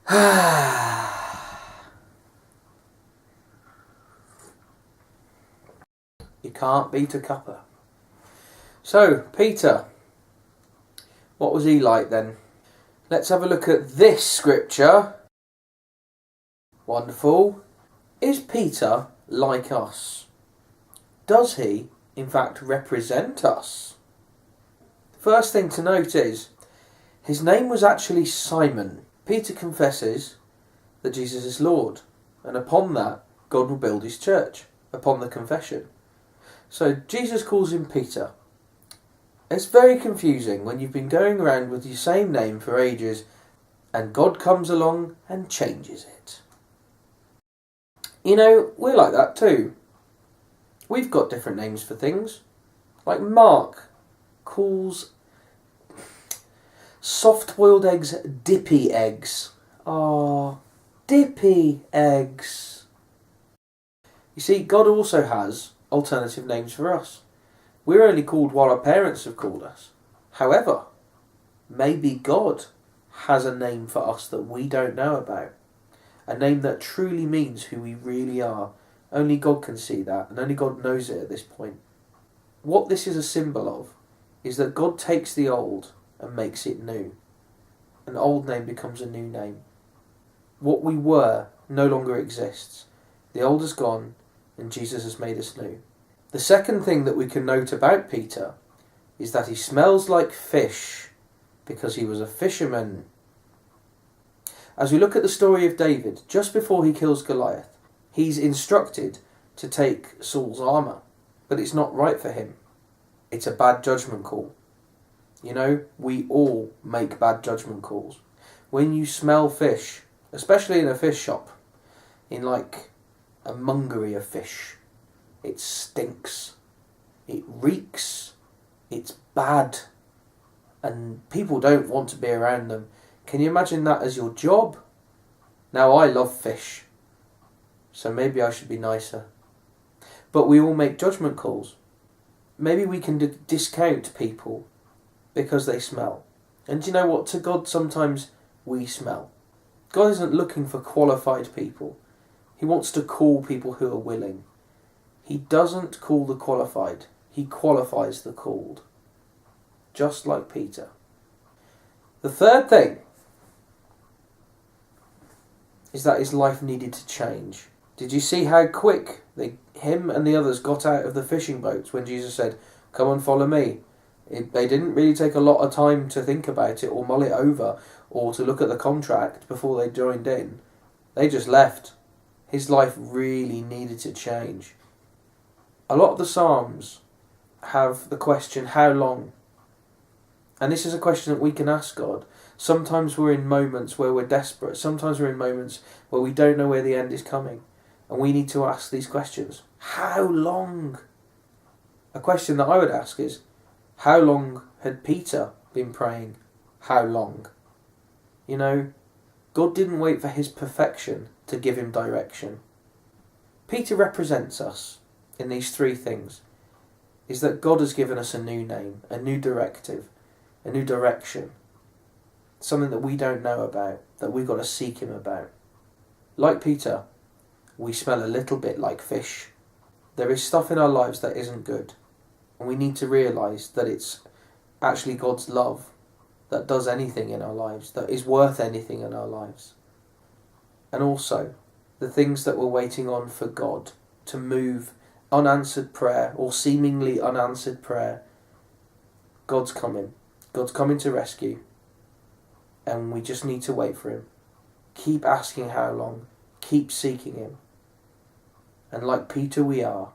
You can't beat a cuppa. So, Peter, what was he like then? Let's have a look at this scripture. Wonderful. Is Peter like us? Does he, in fact, represent us? First thing to note is, his name was actually Simon. Peter confesses that Jesus is Lord, and upon that, God will build his church, upon the confession. So Jesus calls him Peter. It's very confusing when you've been going around with your same name for ages, and God comes along and changes it. You know, we're like that too. We've got different names for things. Like Mark calls soft-boiled eggs dippy eggs. Ah, dippy eggs. You see, God also has alternative names for us. We're only called what our parents have called us. However, maybe God has a name for us that we don't know about. A name that truly means who we really are. Only God can see that, and only God knows it at this point. What this is a symbol of is that God takes the old and makes it new. An old name becomes a new name. What we were no longer exists. The old is gone, and Jesus has made us new. The second thing that we can note about Peter is that he smells like fish because he was a fisherman. As we look at the story of David, just before he kills Goliath, he's instructed to take Saul's armour, but it's not right for him. It's a bad judgment call. You know, we all make bad judgment calls. When you smell fish, especially in a fish shop, in like a mungery of fish, it stinks, it reeks, it's bad, and people don't want to be around them. Can you imagine that as your job? Now, I love fish, so maybe I should be nicer. But we all make judgment calls. Maybe we can discount people because they smell. And do you know what? To God, sometimes we smell. God isn't looking for qualified people. He wants to call people who are willing. He doesn't call the qualified. He qualifies the called. Just like Peter. The third thing is that his life needed to change. Did you see how quick him and the others got out of the fishing boats when Jesus said, "Come and follow me"? They didn't really take a lot of time to think about it or mull it over or to look at the contract before they joined in. They just left. His life really needed to change. A lot of the Psalms have the question, how long? And this is a question that we can ask God. Sometimes we're in moments where we're desperate. Sometimes we're in moments where we don't know where the end is coming. And we need to ask these questions. How long? A question that I would ask is, how long had Peter been praying? How long? You know, God didn't wait for his perfection to give him direction. Peter represents us in these three things. Is that God has given us a new name, a new directive, a new direction. Something that we don't know about, that we've got to seek him about. Like Peter, we smell a little bit like fish. There is stuff in our lives that isn't good. And we need to realise that it's actually God's love that does anything in our lives, that is worth anything in our lives. And also, the things that we're waiting on for God to move, unanswered prayer or seemingly unanswered prayer, God's coming. God's coming to rescue. And we just need to wait for him. Keep asking how long. Keep seeking him. And like Peter we are,